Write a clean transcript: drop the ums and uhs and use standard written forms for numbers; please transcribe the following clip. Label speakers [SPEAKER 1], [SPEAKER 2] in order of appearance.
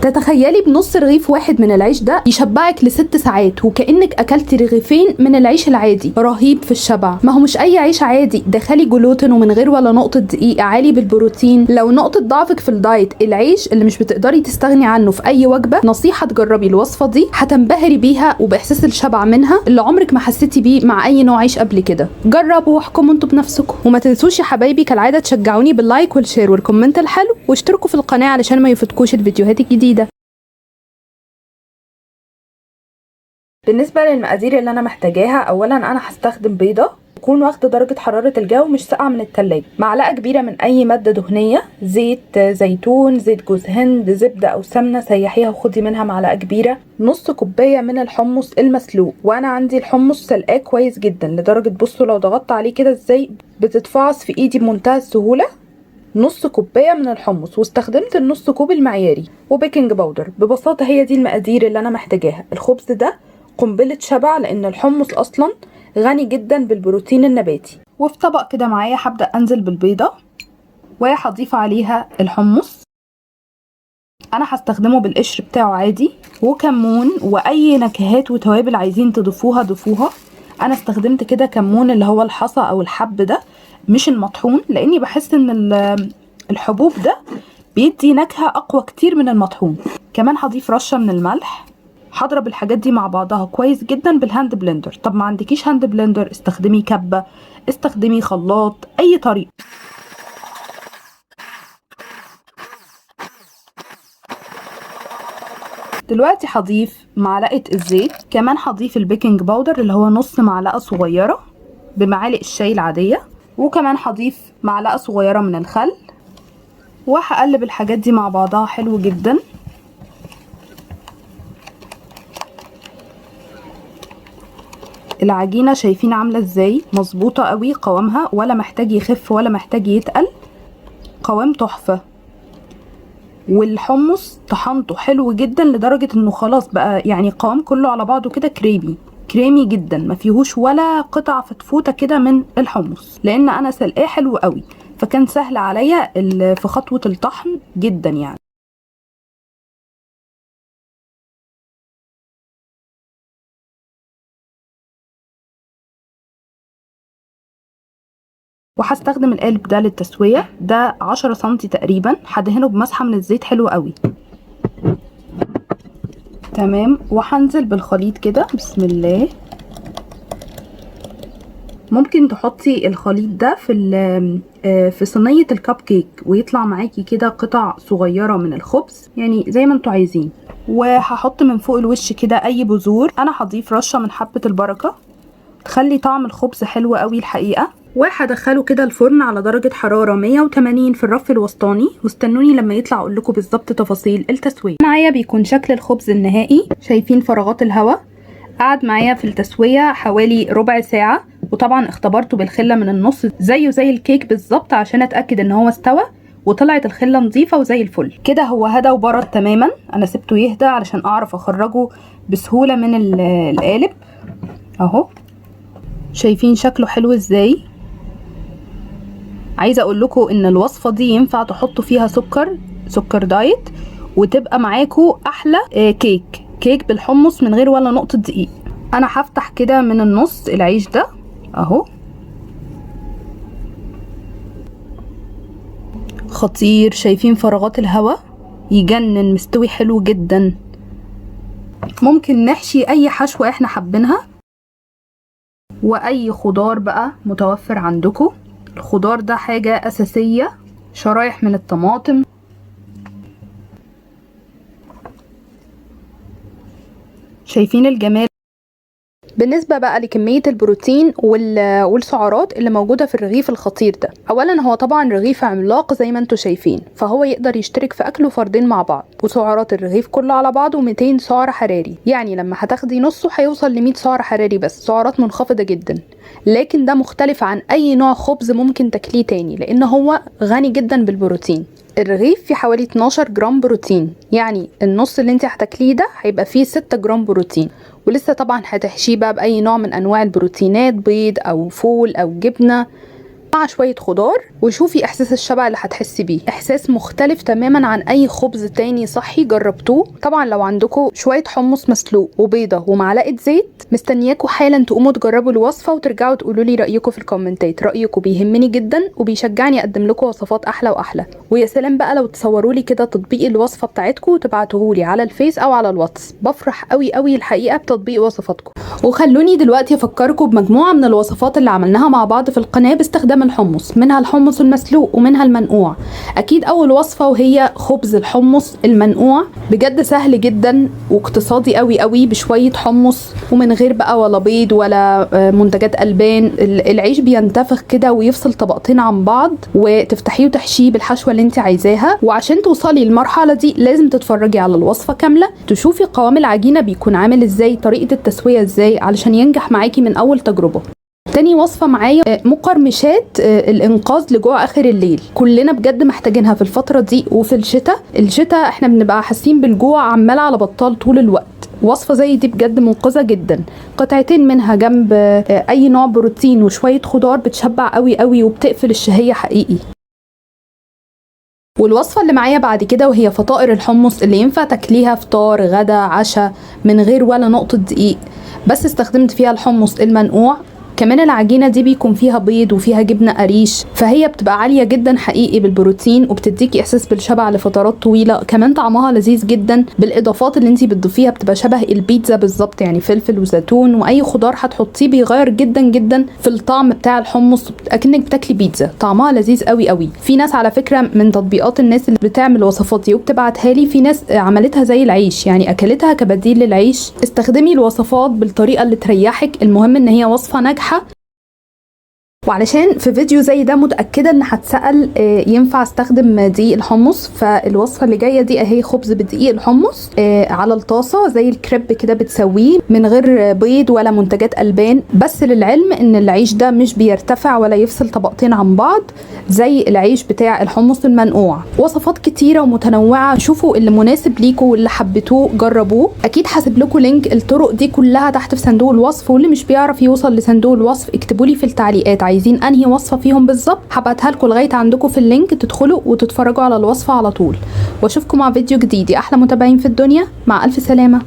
[SPEAKER 1] تتخيلي بنص رغيف واحد من العيش ده يشبعك ل6 ساعات، وكأنك اكلتي رغيفين من العيش العادي. رهيب في الشبع. ما هو مش اي عيش عادي، ده خالي جلوتين ومن غير ولا نقطة دقيق، عالي بالبروتين. لو نقطة ضعفك في الدايت العيش اللي مش بتقدري تستغني عنه في اي وجبة، نصيحة تجربي الوصفة دي، هتنبهري بيها وباحساس الشبع منها اللي عمرك ما حسيتي بيه مع اي نوع عيش قبل كده. جربوا واحكموا انتوا بنفسكم. وما تنسوش يا حبايبي كالعادة تشجعوني باللايك والشير والكومنت الحلو، واشتركوا في القناة علشان ما يفوتكوش الفيديوهات الجديدة. بالنسبة للمقادير اللي انا محتاجاها، اولا انا هستخدم بيضة تكون واخدة درجة حرارة الجو مش ساقعة من التلاجة، معلقة كبيرة من اي مادة دهنية، زيت زيتون، زيت جوز هند، زبدة او سمنة سيحيها وخدي منها معلقة كبيرة، نص كوباية من الحمص المسلوق، وانا عندي الحمص سلقاه كويس جدا لدرجة بصوا لو ضغطت عليه كده ازاي بتتفعص في ايدي بمنتهى السهولة. نص كوبايه من الحمص، واستخدمت النص كوب المعياري، وبيكنج باودر. ببساطه هي دي المقادير اللي انا محتاجاها. الخبز ده قنبله شبع لان الحمص اصلا غني جدا بالبروتين النباتي. وفي طبق كده معايا هبدا انزل بالبيضه، وهضيف عليها الحمص، انا هستخدمه بالقشر بتاعه عادي، وكمون واي نكهات وتوابل عايزين تضيفوها ضيفوها. انا استخدمت كده كمون اللي هو الحصى او الحب ده، مش المطحون، لاني بحس ان الحبوب ده بيدي نكهة اقوى كتير من المطحون. كمان هضيف رشة من الملح. هضرب الحاجات دي مع بعضها كويس جدا بالهاند بلندر. طب ما عندكيش هاند بلندر استخدمي كبة، استخدمي خلاط، اي طريقة. دلوقتي هضيف معلقة الزيت، كمان هضيف البيكنج باودر اللي هو نص معلقة صغيرة بمعالق الشاي العادية، وكمان هضيف معلقة صغيرة من الخل، وهقلب الحاجات دي مع بعضها حلو جدا. العجينة شايفين عاملة ازاي؟ مظبوطة قوي قوامها، ولا محتاج يخف ولا محتاج يتقل، قوام تحفة. والحمص طحنته حلو جدا لدرجة انه خلاص بقى يعني قوام كله على بعضه كده كريمي جدا، ما فيهوش ولا قطع فتفوتة كده من الحمص، لان انا سلقاه حلو قوي، فكان سهل عليا في خطوة الطحن جدا يعني. وهستخدم القالب ده للتسوية، ده 10 سنتي تقريبا، هدهنه بمسحة من الزيت حلو قوي. تمام، وهنزل بالخليط كده بسم الله. ممكن تحطي الخليط ده في صينية الكب كيك ويطلع معاكي كده قطع صغيرة من الخبز، يعني زي ما انتوا عايزين. وهحط من فوق الوش كده اي بذور. انا هضيف رشة من حبة البركة تخلي طعم الخبز حلو قوي الحقيقة. وهدخله كده الفرن على درجة حرارة 180 في الرف الوسطاني، واستنوني لما يطلع اقول لكم بالظبط تفاصيل التسوية. معايا بيكون شكل الخبز النهائي، شايفين فراغات الهواء؟ قعد معايا في التسوية حوالي ربع ساعة، وطبعا اختبرته بالخلة من النص زيه زي الكيك بالظبط عشان اتأكد ان هو استوى، وطلعت الخلة نظيفة وزي الفل كده. هو هدى وبرد تماما، انا سبته يهدى علشان اعرف اخرجه بسهولة من القالب اهو. شايفين شكله حلو ازاي؟ عايزه اقول لكم ان الوصفه دي ينفع تحطوا فيها سكر دايت، وتبقى معاكم احلى كيك بالحمص من غير ولا نقطه دقيق. انا هفتح كده من النص العيش ده اهو، خطير. شايفين فراغات الهواء؟ يجنن، مستوي حلو جدا. ممكن نحشي اي حشوه احنا حابينها، واي خضار بقى متوفر عندكم. الخضار ده حاجة أساسية، شرايح من الطماطم. شايفين الجمال؟ بالنسبة بقى لكمية البروتين والسعرات اللي موجودة في الرغيف الخطير ده، اولا هو طبعا رغيف عملاق زي ما انتوا شايفين، فهو يقدر يشترك في اكله فردين مع بعض. وسعرات الرغيف كله على بعضه 200 سعر حراري، يعني لما هتاخدي نصه هيوصل ل 100 سعر حراري، بس سعرات منخفضة جدا. لكن ده مختلف عن اي نوع خبز ممكن تاكليه تاني، لان هو غني جدا بالبروتين. الرغيف فيه حوالي 12 جرام بروتين، يعني النص اللي انت هتاكليه ده هيبقى فيه 6 جرام بروتين. ولسه طبعا هتحشيه بقى باي نوع من انواع البروتينات، بيض او فول او جبنه، مع شوية خضار، وشوفي احساس الشبع اللي هتحسي بيه، احساس مختلف تماما عن اي خبز تاني صحي جربتوه. طبعا لو عندكم شوية حمص مسلوق وبيضة ومعلقة زيت، مستنياكم حالا تقوموا تجربوا الوصفة وترجعوا تقولوا لي رأيكم في الكومنتات. رأيكم بيهمني جدا وبيشجعني اقدم لكم وصفات احلى واحلى. ويا سلام بقى لو تصوروا لي كده تطبيق الوصفة بتاعتكم وتبعتوه لي على الفيس او على الواتس، بفرح قوي قوي الحقيقة بتطبيق وصفاتكم. وخلوني دلوقتي افكركم بمجموعة من الوصفات اللي عملناها مع بعض في القناة باستخدام الحمص، منها الحمص المسلوق ومنها المنقوع. اكيد اول وصفة وهي خبز الحمص المنقوع، بجد سهل جدا واقتصادي قوي قوي، بشوية حمص ومن غير بقى ولا بيض ولا منتجات البان. العيش بينتفخ كده ويفصل طبقتين عن بعض، وتفتحيه وتحشيه بالحشوة اللي انت عايزاها. وعشان توصلي للمرحلة دي لازم تتفرجي على الوصفة كاملة، تشوفي قوام العجينة بيكون عامل ازاي، طريقة التسوية ازاي، علشان ينجح معاكي من اول تجربة. تاني وصفة معايا مقرمشات الانقاذ لجوع اخر الليل. كلنا بجد محتاجينها في الفترة دي وفي الشتاء احنا بنبقى حاسين بالجوع عمال على بطال طول الوقت. وصفة زي دي بجد منقذة جدا، قطعتين منها جنب اي نوع بروتين وشوية خضار بتشبع قوي قوي وبتقفل الشهية حقيقي. والوصفة اللي معايا بعد كده وهي فطائر الحمص، اللي ينفع تاكليها فطار غدا عشاء من غير ولا نقطة دقيق، بس استخدمت فيها الحمص المنقوع. كمان العجينة دي بيكون فيها بيض وفيها جبنة قريش، فهي بتبقى عالية جدا حقيقي بالبروتين وبتديكي احساس بالشبع لفترات طويلة. كمان طعمها لذيذ جدا بالاضافات اللي انتي بتضيفيها، بتبقى شبه البيتزا بالظبط، يعني فلفل وزيتون واي خضار هتحطيه بيغير جدا جدا في الطعم بتاع الحمص، اكنك بتاكلي بيتزا. طعمها لذيذ قوي قوي. في ناس على فكرة من تطبيقات الناس اللي بتعمل وصفات دي وبتبعتها لي، في ناس عملتها زي العيش، يعني اكلتها كبديل للعيش. استخدمي الوصفات بالطريقة اللي تريحك، المهم ان هي وصفة ناجحة. وعلشان في فيديو زي ده متأكدة ان هتسأل ينفع استخدم دقيق الحمص، فالوصفة اللي جاية دي اهي خبز بدقيق الحمص على الطاسة زي الكريب كده، بتسويه من غير بيض ولا منتجات البان. بس للعلم ان العيش ده مش بيرتفع ولا يفصل طبقتين عن بعض زي العيش بتاع الحمص المنقوع. وصفات كتيرة ومتنوعة، شوفوا اللي مناسب ليكوا واللي حبيتوه جربوه. اكيد هسيب لكم لينك الطرق دي كلها تحت في صندوق الوصف، واللي مش بيعرف يوصل لصندوق الوصف اكتبوا لي في التعليقات عايزين انهي وصفه فيهم بالظبط، هبعتها لكم لغايه عندكم في اللينك، تدخلوا وتتفرجوا على الوصفه على طول. واشوفكم مع فيديو جديد. احلى متابعين في الدنيا، مع الف سلامه.